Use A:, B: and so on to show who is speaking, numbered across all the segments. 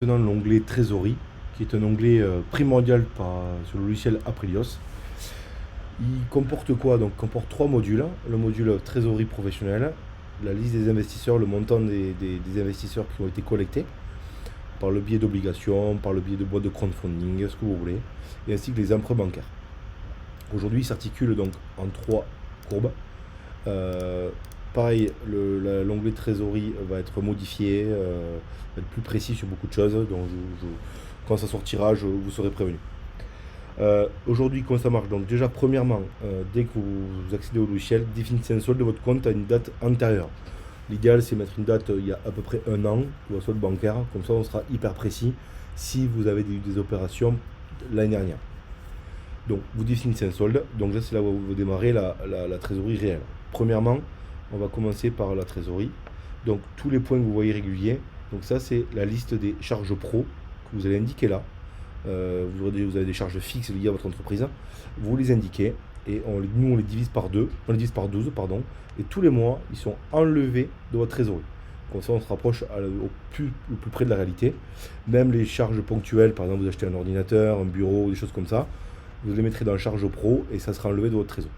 A: Maintenant l'onglet Trésorerie, qui est un onglet primordial sur le logiciel Aprilios. Il comporte quoi? Donc, il comporte trois modules. Le module Trésorerie professionnelle, la liste des investisseurs, le montant des investisseurs qui ont été collectés, par le biais d'obligations, par le biais de boîtes de crowdfunding, ce que vous voulez, et ainsi que les emprunts bancaires. Aujourd'hui, il s'articule donc en trois courbes. Euh, Pareil, l'onglet trésorerie va être modifié, va être plus précis sur beaucoup de choses. Donc, quand ça sortira, vous serez prévenu. Aujourd'hui, comment ça marche? Donc, déjà, premièrement, dès que vous accédez au logiciel, définissez un solde de votre compte à une date antérieure. L'idéal, c'est mettre une date il y a à peu près un an pour un solde bancaire. Comme ça, on sera hyper précis si vous avez des opérations l'année dernière. Donc, vous définissez un solde. Donc, là, c'est là où vous démarrez la trésorerie réelle. Premièrement, on va commencer par la trésorerie. Donc, tous les points que vous voyez réguliers. Donc, ça, c'est la liste des charges pro que vous allez indiquer là. Vous avez des charges fixes liées à votre entreprise. Vous les indiquez et nous, on les divise par 2, on les divise par 12, pardon. Et tous les mois, ils sont enlevés de votre trésorerie. Comme ça, on se rapproche au plus près de la réalité. Même les charges ponctuelles, par exemple, vous achetez un ordinateur, un bureau, des choses comme ça, vous les mettrez dans la charge pro et ça sera enlevé de votre trésor.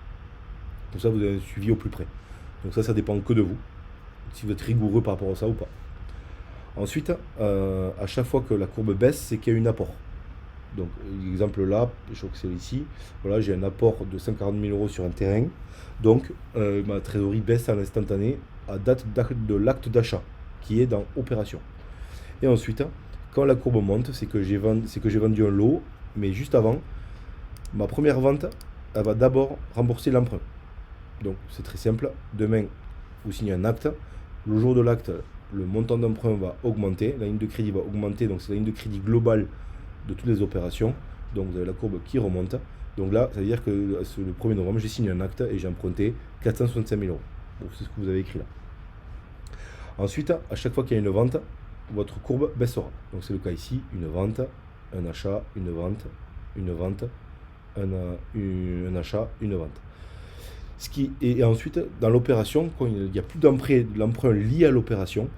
A: Comme ça, vous avez un suivi au plus près. Donc ça dépend que de vous, si vous êtes rigoureux par rapport à ça ou pas. Ensuite, à chaque fois que la courbe baisse, c'est qu'il y a un apport. Donc, exemple là, je crois que c'est ici, voilà, j'ai un apport de 140 000 euros sur un terrain. Donc, ma trésorerie baisse à l'instantané à date de l'acte d'achat, qui est dans opération. Et ensuite, quand la courbe monte, c'est que j'ai vendu un lot, mais juste avant, ma première vente, elle va d'abord rembourser l'emprunt. Donc, c'est très simple. Demain, vous signez un acte. Le jour de l'acte, le montant d'emprunt va augmenter, la ligne de crédit va augmenter, donc c'est la ligne de crédit globale de toutes les opérations. Donc vous avez la courbe qui remonte. Donc là, ça veut dire que le 1er novembre, j'ai signé un acte et j'ai emprunté 465 000 euros. Donc c'est ce que vous avez écrit là. Ensuite, à chaque fois qu'il y a une vente, votre courbe baissera. Donc c'est le cas ici, une vente, un achat, une vente, une vente, un achat, une vente. Et ensuite, dans l'opération, quand il n'y a plus d'emprunt lié à l'opération,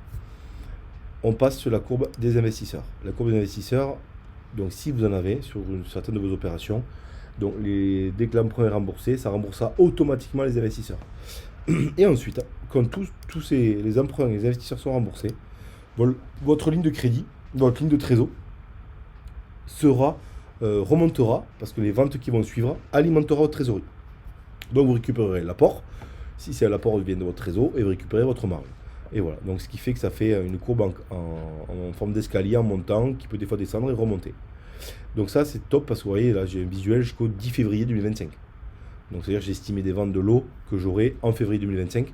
A: on passe sur la courbe des investisseurs. La courbe des investisseurs, donc si vous en avez sur certaines de vos opérations, donc dès que l'emprunt est remboursé, ça remboursera automatiquement les investisseurs. Et ensuite, quand tous les emprunts et les investisseurs sont remboursés, votre ligne de crédit, votre ligne de trésor remontera, parce que les ventes qui vont suivre alimentera votre trésorerie. Donc vous récupérerez l'apport, si c'est l'apport qui vient de votre trésor, et vous récupérez votre marge. Et voilà, donc ce qui fait que ça fait une courbe en forme d'escalier en montant, qui peut des fois descendre et remonter. Donc ça c'est top parce que vous voyez là j'ai un visuel jusqu'au 10 février 2025. Donc c'est-à-dire que j'ai estimé des ventes de lots que j'aurai en février 2025.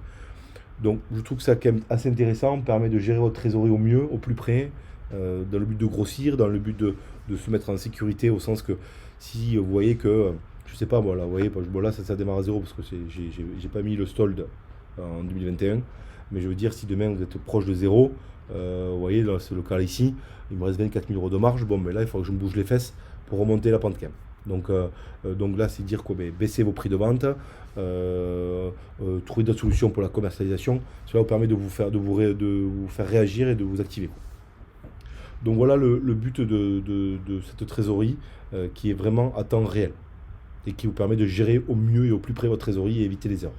A: Donc je trouve que ça quand même assez intéressant, permet de gérer votre trésorerie au mieux, au plus près, dans le but de grossir, dans le but de se mettre en sécurité, au sens que si vous voyez que, je sais pas, voilà, vous voyez, bon, là ça démarre à zéro parce que j'ai pas mis le solde en 2021, mais je veux dire, si demain vous êtes proche de zéro, vous voyez, là c'est le cas ici, il me reste 24 000 euros de marge, bon, mais là il faut que je me bouge les fesses pour remonter la pente quand même. Donc là, c'est dire quoi, baissez vos prix de vente, trouver d'autres solutions pour la commercialisation. Cela vous permet de vous faire réagir et de vous activer. Donc voilà le but de cette trésorerie qui est vraiment à temps réel et qui vous permet de gérer au mieux et au plus près votre trésorerie et éviter les erreurs.